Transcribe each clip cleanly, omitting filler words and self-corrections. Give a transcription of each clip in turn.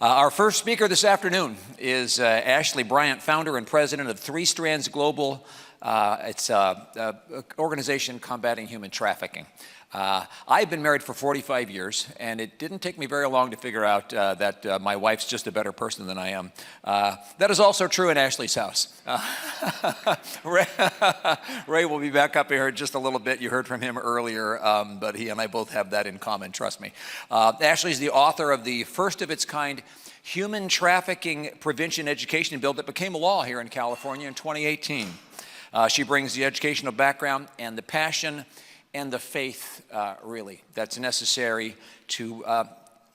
Our first speaker this afternoon is Ashlie Bryant, founder and president of Three Strands Global. It's an organization combating human trafficking. I've been married for 45 years, and it didn't take me very long to figure out that my wife's just a better person than I am. That is also true in Ashley's house. Ray will be back up here in just a little bit. You heard from him earlier, but he and I both have that in common, trust me. Ashley's the author of the first of its kind human trafficking prevention education bill that became a law here in California in 2018. She brings the educational background and the passion and the faith, really, that's necessary to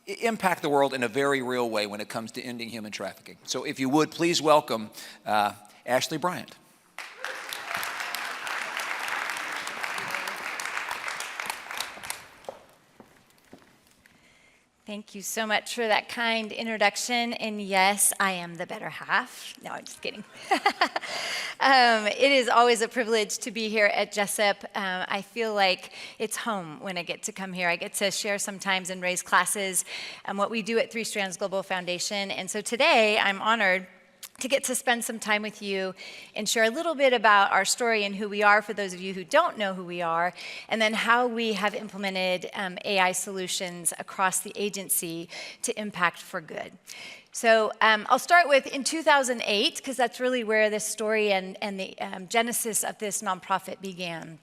impact the world in a very real way when it comes to ending human trafficking. So if you would, please welcome Ashlie Bryant. Thank you so much for that kind introduction. And yes, I am the better half. No, I'm just kidding. It is always a privilege to be here at Jessup. I feel like it's home when I get to come here. I get to share sometimes in Ray's classes what we do at Three Strands Global Foundation. And so today I'm honored to get to spend some time with you and share a little bit about our story and who we are for those of you who don't know who we are, and then how we have implemented AI solutions across the agency to impact for good. So I'll start with in 2008, because that's really where this story and the genesis of this nonprofit began.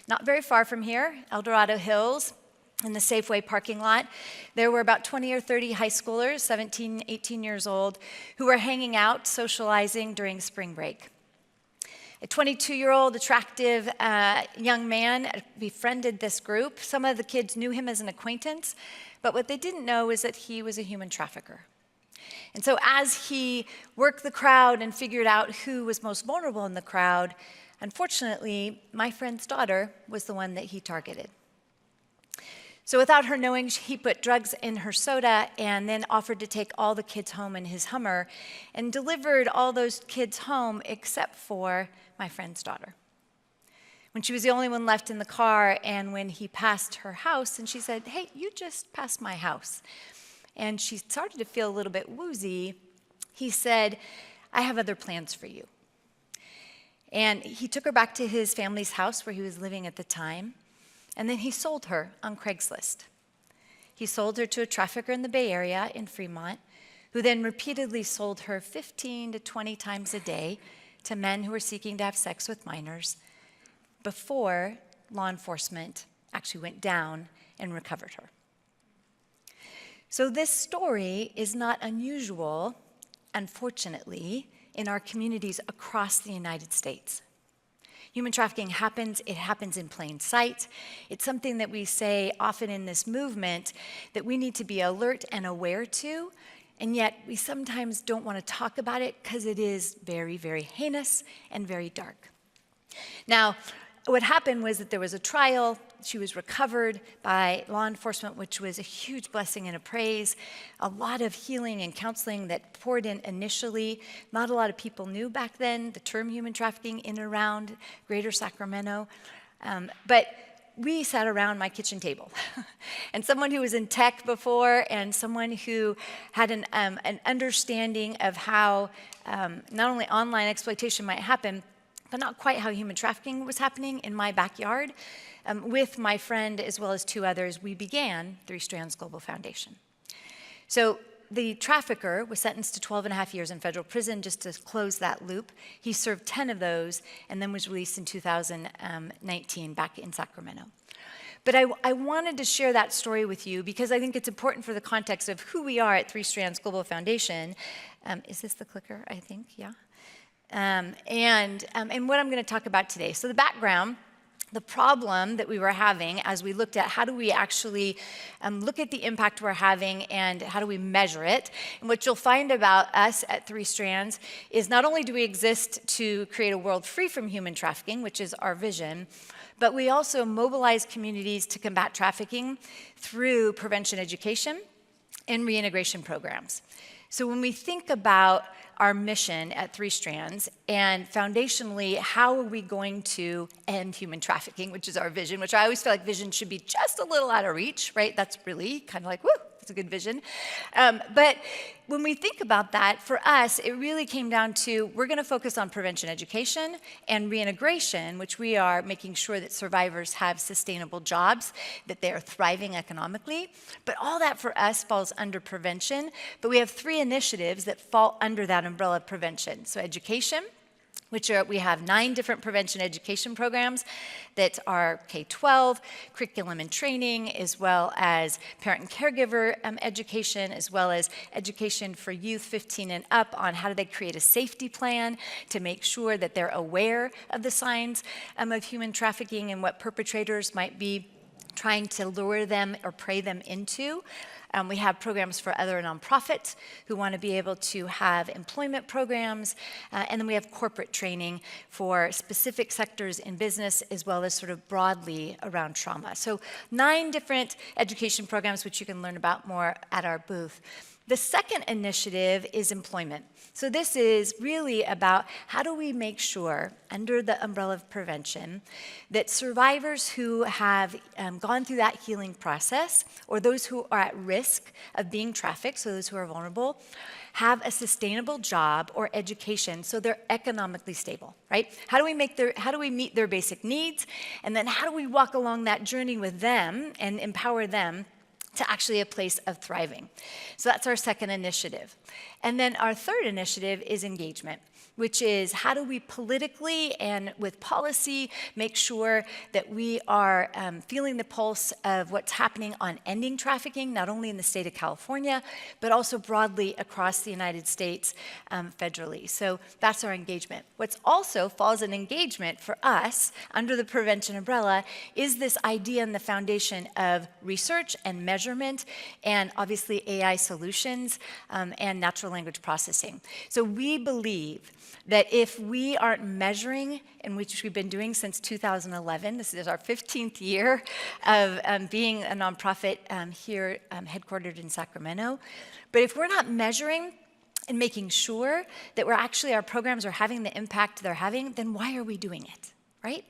Not very far from here, El Dorado Hills, in the Safeway parking lot, there were about 20 or 30 high schoolers, 17, 18 years old, who were hanging out, socializing during spring break. A 22-year-old attractive young man befriended this group. Some of the kids knew him as an acquaintance, but what they didn't know is that he was a human trafficker. And so as he worked the crowd and figured out who was most vulnerable in the crowd, unfortunately, my friend's daughter was the one that he targeted. So without her knowing, he put drugs in her soda and then offered to take all the kids home in his Hummer and delivered all those kids home except for my friend's daughter. When she was the only one left in the car, and when he passed her house and she said, "Hey, you just passed my house." And she started to feel a little bit woozy. He said, "I have other plans for you." And he took her back to his family's house where he was living at the time. And then he sold her on Craigslist. He sold her to a trafficker in the Bay Area in Fremont, who then repeatedly sold her 15 to 20 times a day to men who were seeking to have sex with minors before law enforcement actually went down and recovered her. So this story is not unusual, unfortunately, in our communities across the United States. Human trafficking happens, it happens in plain sight. It's something that we say often in this movement that we need to be alert and aware to, and yet we sometimes don't want to talk about it because it is very, very heinous and very dark. Now, what happened was that there was a trial. She was recovered by law enforcement, which was a huge blessing and a praise. A lot of healing and counseling that poured in initially. Not a lot of people knew back then the term human trafficking in and around Greater Sacramento. But we sat around my kitchen table. And someone who was in tech before and someone who had an understanding of how not only online exploitation might happen, but not quite how human trafficking was happening in my backyard. With my friend, as well as two others, we began Three Strands Global Foundation. So the trafficker was sentenced to 12 and a half years in federal prison, just to close that loop. He served 10 of those and then was released in 2019 back in Sacramento. But I wanted to share that story with you because I think it's important for the context of who we are at Three Strands Global Foundation. Is this the clicker, I think? Yeah. And what I'm going to talk about today. So the background, the problem that we were having as we looked at how do we actually look at the impact we're having and how do we measure it. And what you'll find about us at Three Strands is not only do we exist to create a world free from human trafficking, which is our vision, but we also mobilize communities to combat trafficking through prevention education and reintegration programs. So when we think about our mission at Three Strands and foundationally, how are we going to end human trafficking, which is our vision, which I always feel like vision should be just a little out of reach, right? That's really kind of like, woo, that's a good vision. But when we think about that, for us, it really came down to we're going to focus on prevention education and reintegration, which we are making sure that survivors have sustainable jobs, that they are thriving economically. But all that for us falls under prevention. But we have 3 initiatives that fall under that umbrella of prevention. So education, we have 9 different prevention education programs that are K-12, curriculum and training, as well as parent and caregiver education, as well as education for youth 15 and up on how do they create a safety plan to make sure that they're aware of the signs of human trafficking and what perpetrators might be trying to lure them or prey them into. We have programs for other nonprofits who want to be able to have employment programs. And then we have corporate training for specific sectors in business as well as sort of broadly around trauma. So 9 different education programs, which you can learn about more at our booth. The second initiative is employment. So this is really about how do we make sure, under the umbrella of prevention, that survivors who have gone through that healing process, or those who are at risk of being trafficked, so those who are vulnerable, have a sustainable job or education so they're economically stable, right? How do we meet their basic needs? And then how do we walk along that journey with them and empower them to actually a place of thriving? So that's our second initiative. And then our third initiative is engagement, which is how do we politically and with policy make sure that we are feeling the pulse of what's happening on ending trafficking, not only in the state of California, but also broadly across the United States federally. So that's our engagement. What's also falls in engagement for us under the prevention umbrella is this idea and the foundation of research and measurement and obviously AI solutions and natural language processing. So we believe that if we aren't measuring, in which we've been doing since 2011, this is our 15th year of being a nonprofit here headquartered in Sacramento, but if we're not measuring and making sure that our programs are having the impact they're having, then why are we doing it? Right?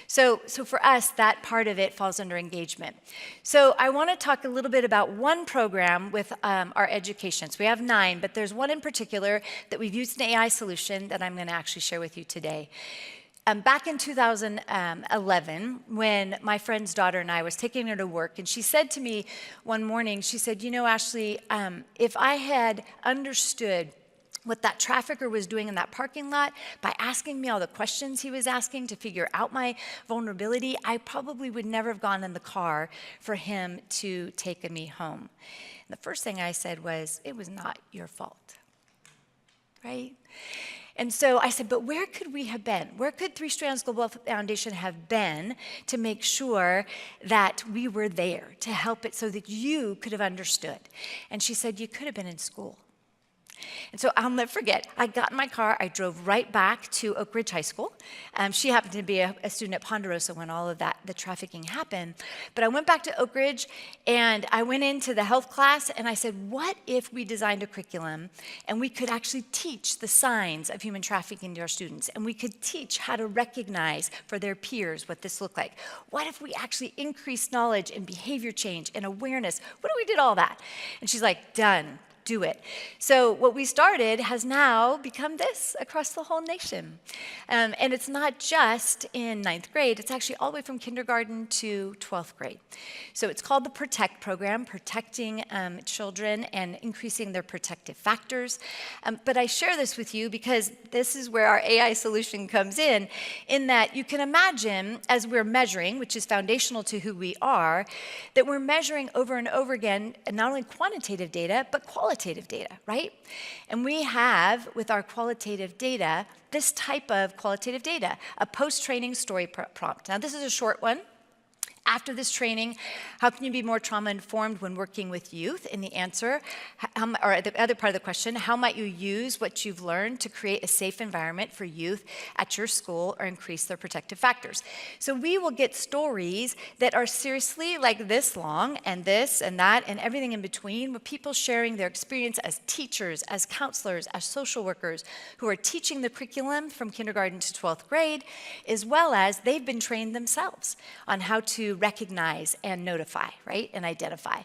So for us, that part of it falls under engagement. So I want to talk a little bit about one program with our education. So we have 9, but there's one in particular that we've used an AI solution that I'm going to actually share with you today. Back in 2011, when my friend's daughter and I was taking her to work, and she said to me one morning, she said, you know, Ashlie, if I had understood what that trafficker was doing in that parking lot by asking me all the questions he was asking to figure out my vulnerability, I probably would never have gone in the car for him to take me home. And the first thing I said was, it was not your fault, right? And so I said, but where could we have been? Where could Three Strands Global Foundation have been to make sure that we were there to help it so that you could have understood? And she said, you could have been in school. And so I'll never forget, I got in my car, I drove right back to Oak Ridge High School. She happened to be a student at Ponderosa when all of the trafficking happened. But I went back to Oak Ridge and I went into the health class and I said, what if we designed a curriculum and we could actually teach the signs of human trafficking to our students, and we could teach how to recognize for their peers what this looked like? What if we actually increased knowledge and behavior change and awareness? What if we did all that? And she's like, done. Do it. So what we started has now become this across the whole nation. And it's not just in 9th grade, it's actually all the way from kindergarten to 12th grade. So it's called the PROTECT program, protecting children and increasing their protective factors. But I share this with you because this is where our AI solution comes in that you can imagine as we're measuring, which is foundational to who we are, that we're measuring over and over again, not only quantitative data, but qualitative data, right? And we have, with our qualitative data, this type of qualitative data, a post-training story prompt. Now, this is a short one. After this training, how can you be more trauma-informed when working with youth? And the answer, or the other part of the question, how might you use what you've learned to create a safe environment for youth at your school or increase their protective factors? So we will get stories that are seriously like this long, and this and that and everything in between, with people sharing their experience as teachers, as counselors, as social workers who are teaching the curriculum from kindergarten to 12th grade, as well as they've been trained themselves on how to to recognize and notify, right, and identify.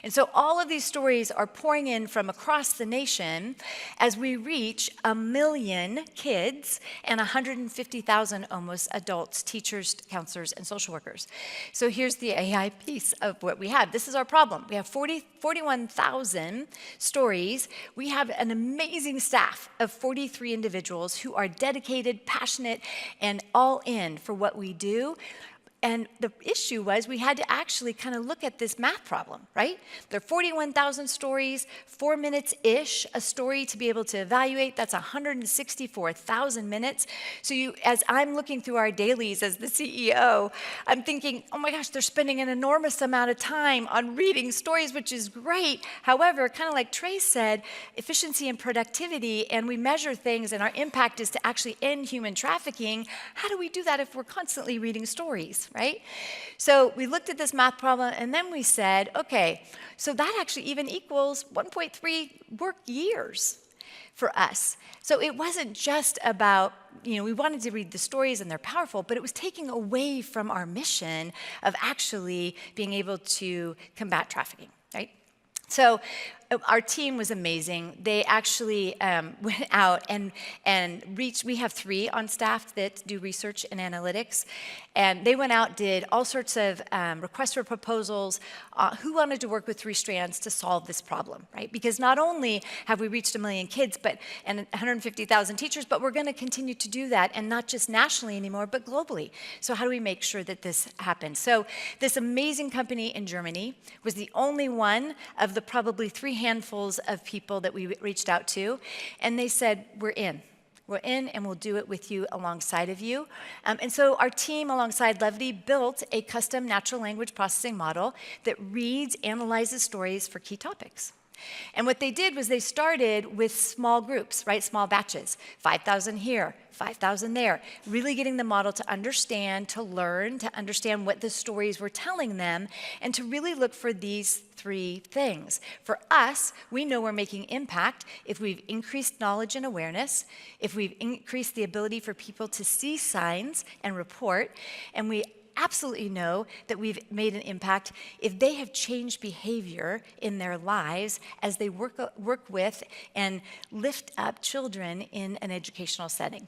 And so all of these stories are pouring in from across the nation as we reach 1 million kids and 150,000 almost adults, teachers, counselors, and social workers. So here's the AI piece of what we have. This is our problem. We have 41,000 stories. We have an amazing staff of 43 individuals who are dedicated, passionate, and all in for what we do. And the issue was we had to actually kind of look at this math problem, right? There are 41,000 stories, 4 minutes-ish a story to be able to evaluate. That's 164,000 minutes. So as I'm looking through our dailies as the CEO, I'm thinking, oh my gosh, they're spending an enormous amount of time on reading stories, which is great. However, kind of like Trey said, efficiency and productivity, and we measure things, and our impact is to actually end human trafficking. How do we do that if we're constantly reading stories? Right? So we looked at this math problem, and then we said, okay, so that actually even equals 1.3 work years for us. So it wasn't just about, we wanted to read the stories and they're powerful, but it was taking away from our mission of actually being able to combat trafficking, right? So our team was amazing. They actually went out and reached, we have 3 on staff that do research and analytics, and they went out, did all sorts of requests for proposals, who wanted to work with 3 strands to solve this problem, right? Because not only have we reached 1 million kids and 150,000 teachers, but we're gonna continue to do that, and not just nationally anymore, but globally. So how do we make sure that this happens? So this amazing company in Germany was the only one of the probably 3 handfuls of people that we reached out to, and they said, we're in, and we'll do it with you, alongside of you. And so our team, alongside Levity, built a custom natural language processing model that reads, analyzes stories for key topics. And what they did was they started with small groups, right? Small batches, 5,000 here, 5,000 there, really getting the model to understand, to learn, to understand what the stories were telling them, and to really look for these 3 things. For us, we know we're making impact if we've increased knowledge and awareness, if we've increased the ability for people to see signs and report, and we absolutely know that we've made an impact if they have changed behavior in their lives as they work with and lift up children in an educational setting.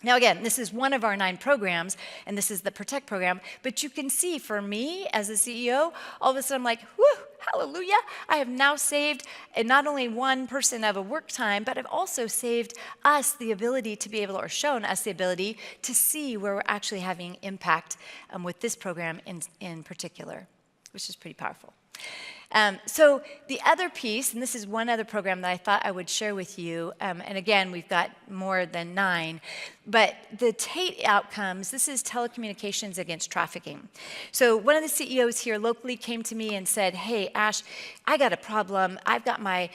Now again, this is one of our 9 programs, and this is the Protect program, but you can see for me as a CEO, all of a sudden I'm like, whoo, hallelujah, I have now saved not only one person of a work time, but I've also saved us the ability to be able, or shown us the ability to see where we're actually having impact with this program in particular, which is pretty powerful. So the other piece, and this is one other program that I thought I would share with you, and again, we've got more than 9, but the TATE outcomes, this is telecommunications against trafficking. So one of the CEOs here locally came to me and said, hey, Ash, I got a problem. I've got my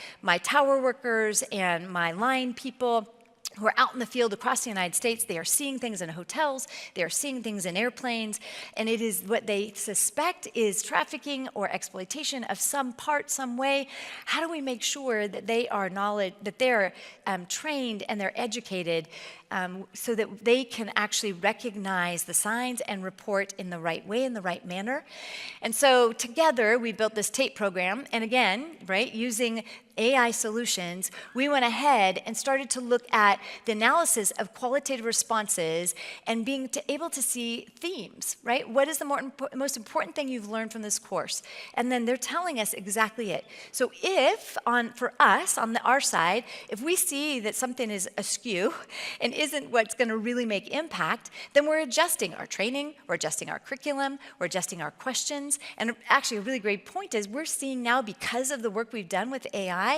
tower workers and my line people who are out in the field across the United States. They are seeing things in hotels, they are seeing things in airplanes, and it is what they suspect is trafficking or exploitation of some part, some way. How do we make sure that they are trained and they're educated so that they can actually recognize the signs and report in the right way, in the right manner? And so together we built this TAPE program, and again, right, using AI solutions, we went ahead and started to look at the analysis of qualitative responses and being able to see themes, right? What is the most important thing you've learned from this course? And then they're telling us exactly it. So for us, on our side, if we see that something is askew and isn't what's gonna really make impact, then we're adjusting our training, we're adjusting our curriculum, we're adjusting our questions. And actually a really great point is we're seeing now, because of the work we've done with AI,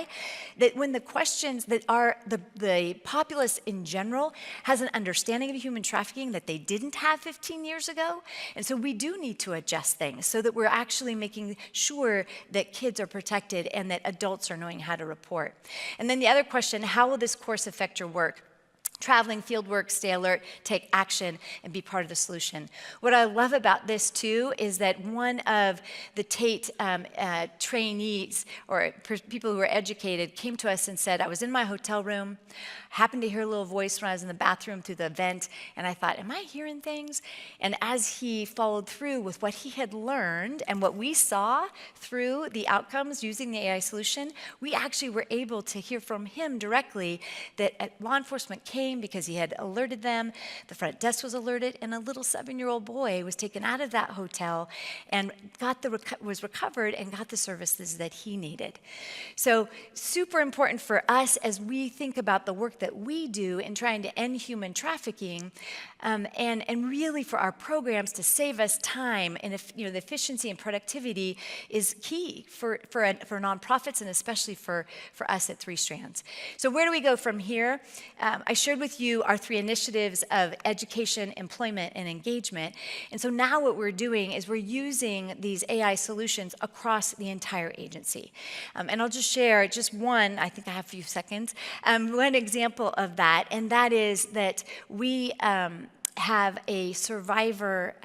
that when the questions that are the populace in general has an understanding of human trafficking that they didn't have 15 years ago. And so we do need to adjust things so that we're actually making sure that kids are protected and that adults are knowing how to report. And then the other question, how will this course affect your work? traveling, field work, stay alert, take action, and be part of the solution. What I love about this too is that one of the Tate trainees or people who were educated came to us and said, I was in my hotel room, happened to hear a little voice when I was in the bathroom through the vent, and I thought, am I hearing things? And as he followed through with what he had learned and what we saw through the outcomes using the AI solution, we actually were able to hear from him directly that law enforcement came because he had alerted them, the front desk was alerted, and a little 7-year-old boy was taken out of that hotel and was recovered and got the services that he needed. So super important for us as we think about the work that we do in trying to end human trafficking, and really for our programs to save us time, and the efficiency and productivity is key for nonprofits and especially for us at 3 Strands. So where do we go from here? I shared with you our 3 initiatives of education, employment, and engagement. And so now what we're doing is we're using these AI solutions across the entire agency. And I'll just share just one, I think I have a few seconds, one example of that, and that is that we have a survivor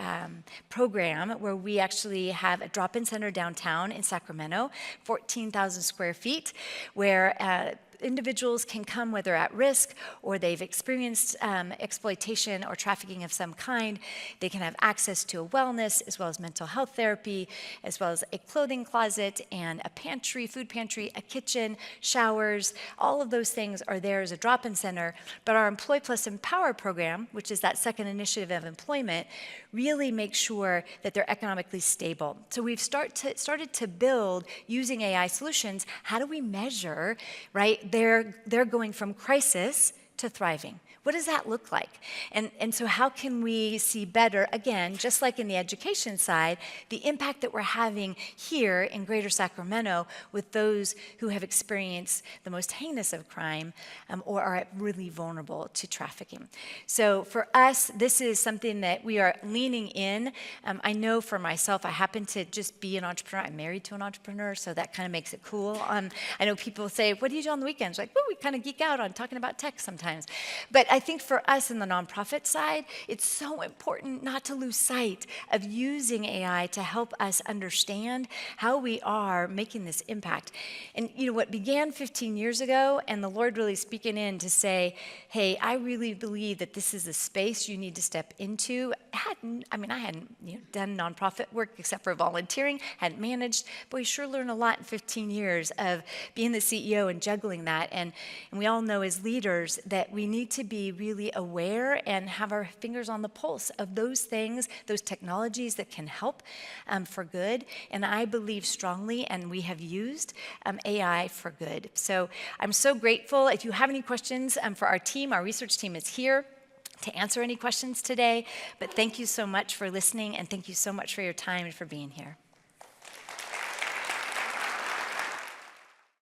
program where we actually have a drop-in center downtown in Sacramento, 14,000 square feet, where individuals can come whether at risk or they've experienced exploitation or trafficking of some kind. They can have access to a wellness as well as mental health therapy, as well as a clothing closet and a pantry, food pantry, a kitchen, showers. All of those things are there as a drop-in center. But our Employ Plus Empower program, which is that second initiative of employment, really makes sure that they're economically stable. So we've started to build using AI solutions. How do we measure, right? They're going from crisis to thriving. What does that look like? And so how can we see better, again, just like in the education side, the impact that we're having here in Greater Sacramento with those who have experienced the most heinous of crime or are really vulnerable to trafficking. So for us, this is something that we are leaning in. I know for myself, I happen to just be an entrepreneur. I'm married to an entrepreneur, so that kind of makes it cool. I know people say, what do you do on the weekends? Like, well, we kind of geek out on talking about tech sometimes. But I think for us in the nonprofit side, it's so important not to lose sight of using AI to help us understand how we are making this impact. And what began 15 years ago, and the Lord really speaking in to say, hey, I really believe that this is a space you need to step into. I hadn't done nonprofit work except for volunteering, hadn't managed, but we sure learned a lot in 15 years of being the CEO and juggling that. And we all know as leaders that we need to be really aware and have our fingers on the pulse of those things, those technologies that can help for good. And I believe strongly, and we have used AI for good. So I'm so grateful. If you have any questions for our team, our research team is here to answer any questions today. But thank you so much for listening, and thank you so much for your time and for being here.